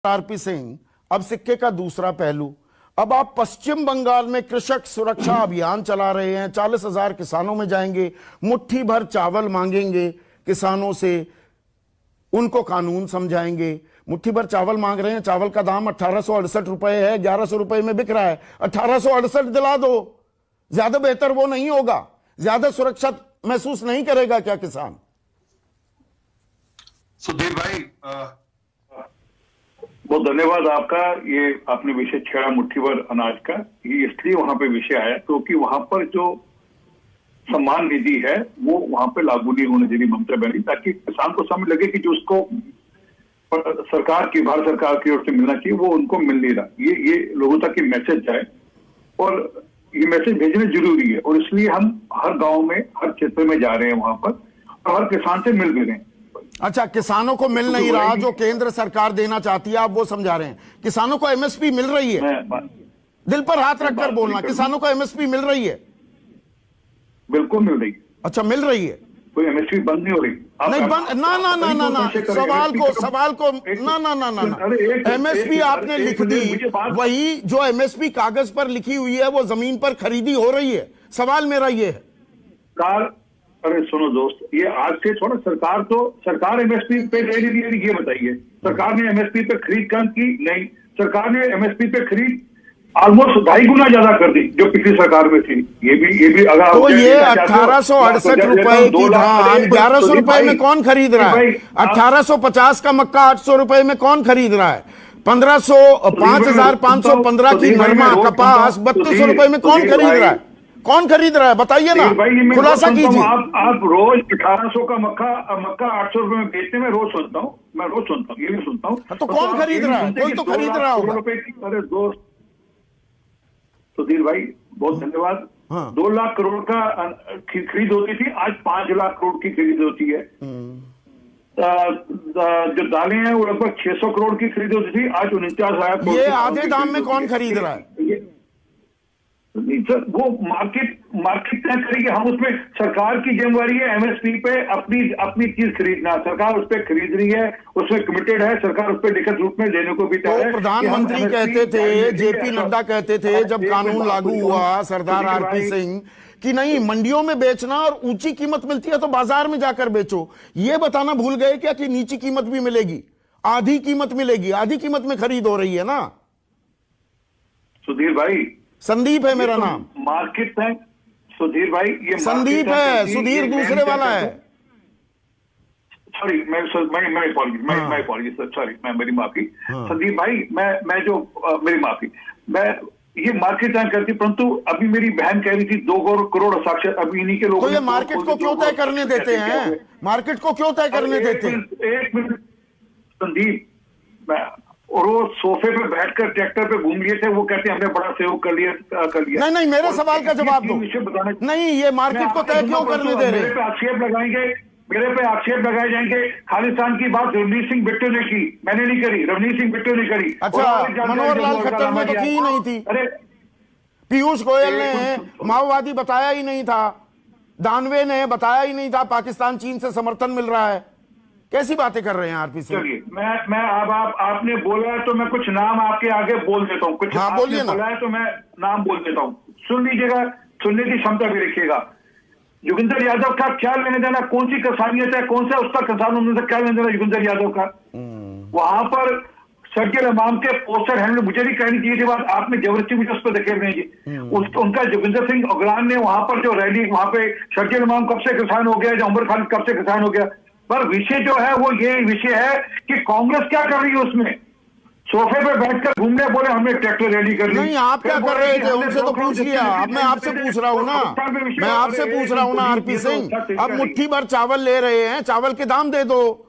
RP Singh, अब सिक्के का दूसरा पहलू। अब आप पश्चिम बंगाल में कृषक सुरक्षा अभियान चला रहे हैं, 40,000 किसानों में जाएंगे, मुट्ठी भर चावल मांगेंगे किसानों से, उनको कानून समझाएंगे। मुट्ठी भर चावल मांग रहे हैं, चावल का दाम 1868 रुपए है, 1100 रुपए में बिक रहा है, 1868 दिला दो। ज्यादा बेहतर वो नहीं होगा? ज्यादा सुरक्षा महसूस नहीं करेगा क्या किसान? सुधीर भाई, बहुत धन्यवाद आपका। ये आपने विषय छेड़ा मुट्ठी भर अनाज का। ये इसलिए वहां पे विषय आया क्योंकि वहां पर जो सम्मान निधि है वो वहां पे लागू नहीं होने देनी ममता बनर्जी, ताकि किसान को समझ लगे कि जो उसको सरकार की, भारत सरकार की ओर से मिलना चाहिए वो उनको मिल नहीं रहा। ये लोगों तक ये मैसेज जाए और ये मैसेज भेजना जरूरी है। और इसलिए हम हर गांव में, हर क्षेत्र में जा रहे हैं वहां पर और हर किसान से मिल भी रहे हैं। अच्छा, किसानों को मिल नहीं रहा जो केंद्र सरकार देना चाहती है, आप वो समझा रहे हैं। किसानों को एमएसपी मिल रही है? दिल पर हाथ रखकर बोलना, किसानों को एमएसपी मिल रही है? बिल्कुल मिल रही है। अच्छा, मिल रही है, कोई एमएसपी बंद नहीं हो रही। नहीं बंद, ना ना ना ना ना, सवाल को ना ना ना ना ना, एमएसपी आपने लिख दी, वही जो एमएसपी कागज पर लिखी हुई है वो जमीन पर खरीदी हो रही है। सवाल मेरा ये है। अरे सुनो दोस्त, ये आज से थोड़ा सरकार एमएसपी पे ले रही है, ये बताइए। सरकार ने एमएसपी पे खरीद कम की? नहीं, सरकार ने एमएसपी पे खरीद ऑलमोस्ट 2.5 गुना ज्यादा कर दी जो पिछली सरकार में थी। ये भी अगर तो ये 1868 रुपए की धान 1100 रुपए में कौन खरीद रहा है? 1850 का मक्का 800 रुपए में कौन खरीद रहा है? 5515 की नरमा कपास 3200 रुपए में कौन खरीद रहा है? कौन खरीद रहा है बताइए ना, खुलासा कीजिए। आप रोज 1800 का मक्का 800 रुपए में बेचते में रोज सुनता हूँ, मैं रोज सुनता हूँ, ये भी सुनता हूँ। तो कौन खरीद रहा है? कोई तो खरीद रहा होगा। अरे दोस्त सुधीर भाई, बहुत धन्यवाद। 2 लाख करोड़ का खरीद होती थी, आज 5 लाख करोड़ की खरीद होती है। जो दालें हैं वो लगभग 600 करोड़ की खरीद होती थी, आज 49,000 करोड़। ये आधे दाम में कौन खरीद रहा है? नहीं सर, वो मार्केट तय करेगी। हम उसमें, सरकार की जिम्मेवारी है एमएसपी पे अपनी चीज खरीदना। सरकार उस पर खरीद रही है, उसमें कमिटेड है, सरकार उस पर लिखित रूप में देने को भी तैयार है। प्रधानमंत्री कहते थे, जेपी नड्डा कहते थे जब कानून लागू हुआ, सरदार आरपी सिंह, कि नहीं मंडियों में बेचना और ऊंची कीमत मिलती है तो बाजार में जाकर बेचो। ये बताना भूल गए क्या कि नीची कीमत भी मिलेगी, आधी कीमत मिलेगी, आधी कीमत में खरीद हो रही है ना? सुधीर भाई, संदीप है मेरा नाम। मार्केट है सुधीर भाई, ये संदीप है, सुधीर दूसरे वाला है। सॉरी, मैं अपॉलॉजी सर, सॉरी, मैं मेरी माफी। संदीप भाई, मैं जो मेरी माफी, मैं ये मार्केट तय करती, परंतु अभी मेरी बहन कह रही थी 2 करोड़ साक्षर अभी इन्हीं के लोगों। तो ये मार्केट को क्यों तय करने देते हैं? मार्केट को क्यों तय करने देते हैं? 1 मिनट संदीप, और वो सोफे पे बैठकर ट्रैक्टर पे घूम लिए थे, वो कहते हैं हमने बड़ा सहयोग कर लिया। नहीं, मेरे सवाल का जवाब दो। नहीं, ये मार्केट को तय क्यों करने दे रहे हैं? मेरे पे आक्षेप लगाए जाएंगे। खालिस्तान की बात रवनीत सिंह बिट्टू ने की, मैंने नहीं करी, रवनीत सिंह बिट्टू ने करी। अच्छा, मनोहर लाल खट्टर ने तो की ही नहीं थी। अरे पीयूष गोयल ने माओवादी बताया ही नहीं था, दानवे ने बताया ही नहीं था पाकिस्तान चीन से समर्थन मिल रहा है। कैसी बातें कर रहे हैं आरपी सिंह? चलिए, मैं अब आपने बोला है तो मैं कुछ नाम आपके आगे बोल देता हूँ। कुछ आपने बोला है तो मैं नाम बोल देता हूँ, सुन लीजिएगा, सुनने की क्षमता भी रखिएगा। योगेंद्र यादव का क्या लेने देना, कौन सी किसानियत है, कौन सा उसका किसान उनसे क्या लेने देना योगेंद्र यादव का? वहां पर सर्जिल इमाम के पोस्टर हैं, मुझे नहीं कहनी चाहिए थी बात, आपने जबरदस्ती मुझे उस पर देखे नहीं जी। उनका जोगिंदर सिंह उगरान ने वहां पर जो रैली, वहां पे सर्जिल इमाम कब से किसान हो गया, जो उमर खालिद कब से किसान हो गया। पर विषय जो है वो ये विषय है कि कांग्रेस क्या कर रही है उसमें, सोफे पे बैठकर घूमने बोले हमने ट्रैक्टर रैली कर ली। नहीं, आप क्या कर रहे थे? उनसे तो पूछ लिया। अब मैं आपसे पूछ रहा हूँ ना, मैं आपसे पूछ रहा हूँ ना आरपी सिंह, अब मुट्ठी भर चावल ले रहे हैं, चावल के दाम दे दो।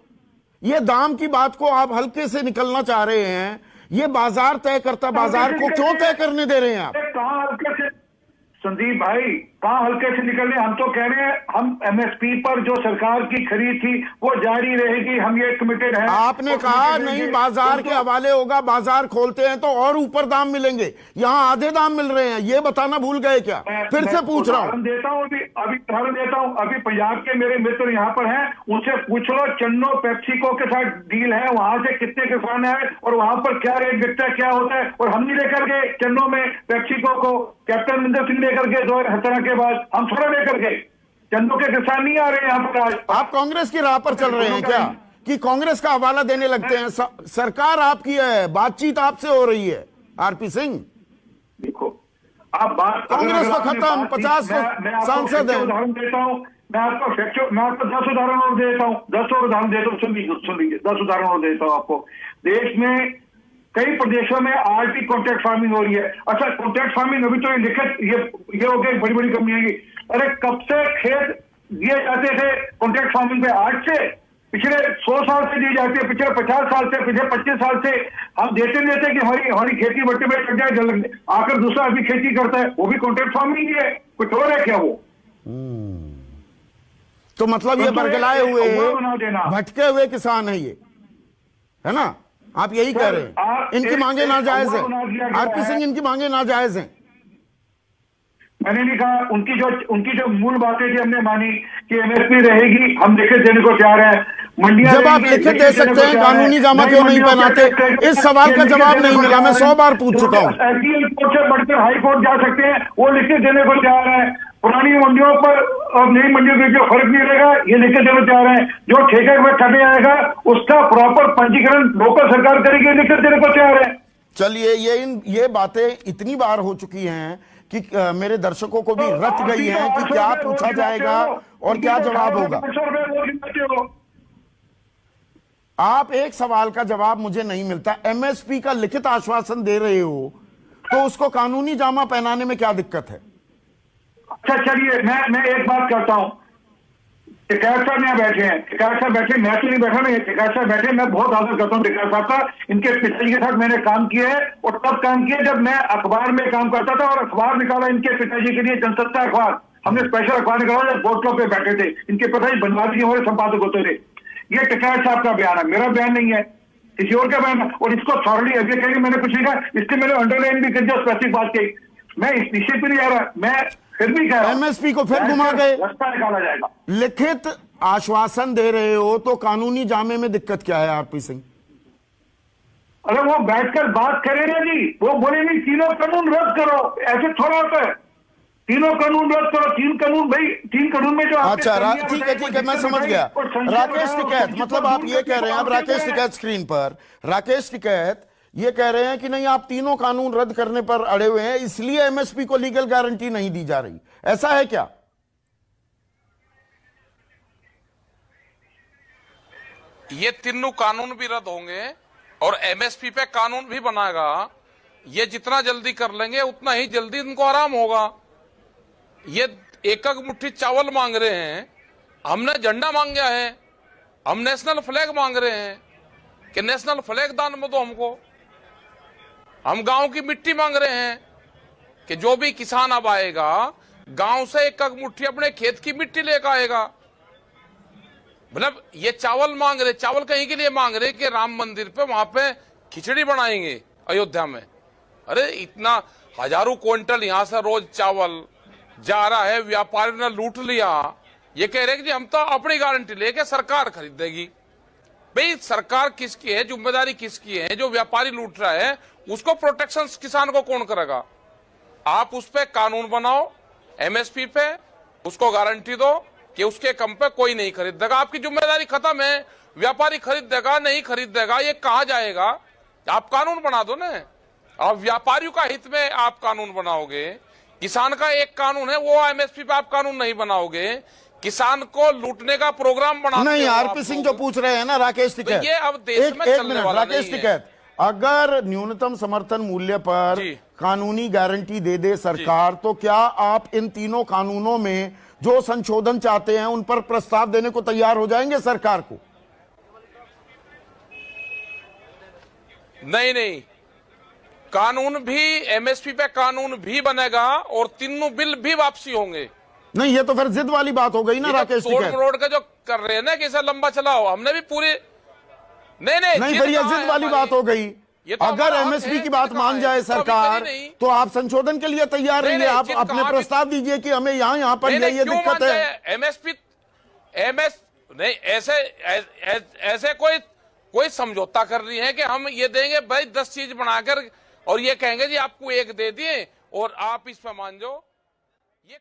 ये दाम की बात को आप हल्के से निकलना चाह रहे हैं, ये बाजार तय करता, बाजार को क्यों तय करने दे रहे हैं आप? कहां हल्के से संदीप भाई, कहाँ हल्के से निकल रहे? हम तो कह रहे हैं हम एमएसपी पर जो सरकार की खरीद थी वो जारी रहेगी, हम ये कमिटेड हैं। आपने कहा नहीं बाजार के हवाले होगा, बाजार खोलते हैं तो और ऊपर दाम मिलेंगे, यहाँ आधे दाम मिल रहे हैं, ये बताना भूल गए क्या? फिर से पूछ रहा हूँ, देता हूँ अभी उदाहरण देता हूँ। अभी पंजाब के मेरे मित्र यहाँ पर हैं, उनसे पूछ लो चन्नो पेप्सिको के साथ डील है, वहां से कितने किसान है और वहां पर क्या रेट बिकता है, क्या होता है। और हम नहीं लेकर गए चन्नो में पेप्सिको को, कैप्टन अमरिंदर सिंह लेकर गए 2017 के बाद, हम थोड़ा लेकर गए। चंदो के किसान नहीं आ रहे यहाँ पर आज। आप कांग्रेस की राह पर चल रहे हैं क्या कि कांग्रेस का हवाला देने लगते हैं? सरकार आपकी है, बातचीत आपसे हो रही है आरपी सिंह। देखो आप बात, कांग्रेस तो खत्म, 50 सांसद हैं। उदाहरण देता हूँ मैं आपको 10 उदाहरण और देता हूँ, 10 और उदाहरण देता हूँ, सुन लीजिए 10 उदाहरण और देता हूँ आपको। देश में कई प्रदेशों में आज भी कॉन्ट्रैक्ट फार्मिंग हो रही है। अच्छा कॉन्ट्रैक्ट फार्मिंग अभी तो ये लिखित ये हो गई, बड़ी बड़ी कंपनियां की। अरे कब से खेत दिए जाते थे कॉन्ट्रैक्ट फार्मिंग पे? आज से पिछले 100 साल से दी जाती है, पिछले 50 साल से, पिछले 25 साल से हम देते कि हमारी खेती बट्टे में कट जाए जल्द, आकर दूसरा अभी खेती करता है, वो भी कॉन्ट्रैक्ट फार्मिंग ही है, कुछ और है क्या वो? तो मतलब ये बरगलाए हुए भटके हुए किसान है ये, है ना? आप यही कह रहे हैं इनकी मांगे नाजायज है आरपी सिंह, इनकी मांगे नाजायज हैं। मैंने नहीं कहा, उनकी जो मूल बातें थी हमने मानी कि एमएसपी रहेगी, हम लिखित देने को तैयार हैं। मंडियां जब आप लिखित दे सकते हैं, कानूनी जामा क्यों नहीं पहनाते? इस सवाल का जवाब नहीं मिला, मैं 100 बार पूछ चुका हूं। एसडीएम कोर्ट से बढ़कर हाई कोर्ट जा सकते हैं, वो लिखित देने को तैयार है। पुरानी मंडियों पर और नई मंडियों के जो फर्क नहीं रहेगा ये लिखित देने तैयार है। जो ठेके में ठगे आएगा उसका प्रॉपर पंजीकरण लोकल सरकार करेगी, लिखित देने को तैयार है। चलिए ये बातें इतनी बार हो चुकी हैं कि मेरे दर्शकों को भी रट गई है कि क्या पूछा जाएगा और क्या जवाब होगा। आप एक सवाल का जवाब मुझे नहीं मिलता। एमएसपी का लिखित आश्वासन दे रहे हो तो उसको कानूनी जामा पहनाने में क्या दिक्कत है? अच्छा चलिए मैं एक बात करता हूं। टिकैत साहब यहाँ बैठे हैं, टिकैत साहब बैठे, मैं तो नहीं बैठा, नहीं टिकैत साहब बैठे, मैं बहुत आदर करता हूँ टिकैत साहब का। इनके पिताजी के साथ मैंने काम किया है और तब काम किया जब मैं अखबार में काम करता था और अखबार निकाला इनके पिताजी के लिए, जनसत्ता अखबार। हमने स्पेशल अखबार निकाला जब बोर्ड क्लब पे बैठे थे, इनके पिताजी बनवारी जी हमारे संपादक होते थे। ये टिकैत साहब का बयान है, मेरा बयान नहीं है, किसी और का बयान है। और इसको थॉरली अभी कहेंगे मैंने कुछ नहीं कहा, इसलिए मैंने अंडरलाइन भी कर दिया, स्पेसिफिक बात कही। मैं इस विषय पर नहीं आ रहा, मैं फिर भी कह रहा हूं एमएसपी को फिर घुमा गए। रास्ता निकाला जाएगा। लिखित आश्वासन दे रहे हो तो कानूनी जामे में दिक्कत क्या है आरपी सिंह? अरे वो बैठकर बात करे ना जी, वो बोले नहीं तीनों कानून रद्द करो, ऐसे थोड़ा होता है। तीनों कानून रद्द करो, 3 कानून भाई, 3 कानून में जो अच्छा ठीक है मैं समझ गया। राकेश टिकैत, मतलब आप ये कह रहे हैं, अब राकेश टिकैत स्क्रीन पर, राकेश टिकैत ये कह रहे हैं कि नहीं आप तीनों कानून रद्द करने पर अड़े हुए हैं, इसलिए एमएसपी को लीगल गारंटी नहीं दी जा रही, ऐसा है क्या? ये तीनों कानून भी रद्द होंगे और एमएसपी पे कानून भी बनाएगा। ये जितना जल्दी कर लेंगे उतना ही जल्दी इनको आराम होगा। ये एक मुट्ठी चावल मांग रहे हैं, हमने झंडा मांगा है, हम नेशनल फ्लैग मांग रहे हैं कि नेशनल फ्लैग दान में दो हमको। हम गांव की मिट्टी मांग रहे हैं कि जो भी किसान अब आएगा गांव से एक मुट्ठी अपने खेत की मिट्टी लेकर आएगा। मतलब ये चावल मांग रहे, चावल कहीं के लिए मांग रहे कि राम मंदिर पे वहां पे खिचड़ी बनाएंगे अयोध्या में। अरे इतना हजारों क्विंटल यहां से रोज चावल जा रहा है, व्यापारी ने लूट लिया। ये कह रहे कि जी हम तो अपनी गारंटी लेके सरकार खरीदेगी। भाई सरकार किसकी है, जिम्मेदारी किसकी है? जो व्यापारी लूट रहा है उसको प्रोटेक्शन किसान को कौन करेगा? आप उस पे कानून बनाओ, एमएसपी पे उसको गारंटी दो कि उसके कम पे कोई नहीं खरीदेगा। आपकी जिम्मेदारी खत्म है। व्यापारी खरीद देगा नहीं खरीद देगा ये कहां जाएगा? आप कानून बना दो ना। आप व्यापारियों का हित में आप कानून बनाओगे, किसान का एक कानून है वो एमएसपी पे आप कानून नहीं बनाओगे, किसान को लूटने का प्रोग्राम बना नहीं। आरपी सिंह जो पूछ रहे हैं ना राकेश टिकैत, तो ये अब देश में चलने वाला राकेश टिकैत, अगर न्यूनतम समर्थन मूल्य पर कानूनी गारंटी दे दे सरकार, तो क्या आप इन तीनों कानूनों में जो संशोधन चाहते हैं उन पर प्रस्ताव देने को तैयार हो जाएंगे सरकार को? नहीं, कानून भी, एमएसपी पे कानून भी बनेगा और तीनों बिल भी वापसी होंगे। नहीं, ये तो फिर जिद वाली बात हो गई ना राकेश तोड़ मरोड़ का जो कर रहे हैं ना कि इसे लंबा चलाओ, हमने भी पूरे नहीं फिर ये जिद वाली बात हो गई। तो अगर एमएसपी की बात मान जाए सरकार तो आप संशोधन के लिए तैयार रहिए, आप अपने प्रस्ताव दीजिए कि हमें यहाँ पर ये दिक्कत है। एमएसपी नहीं, ऐसे कोई समझौता कर रही है कि हम ये देंगे भाई 10 चीज बनाकर और ये कहेंगे जी आपको एक दे दिए और आप इस पर मान जाओ, ये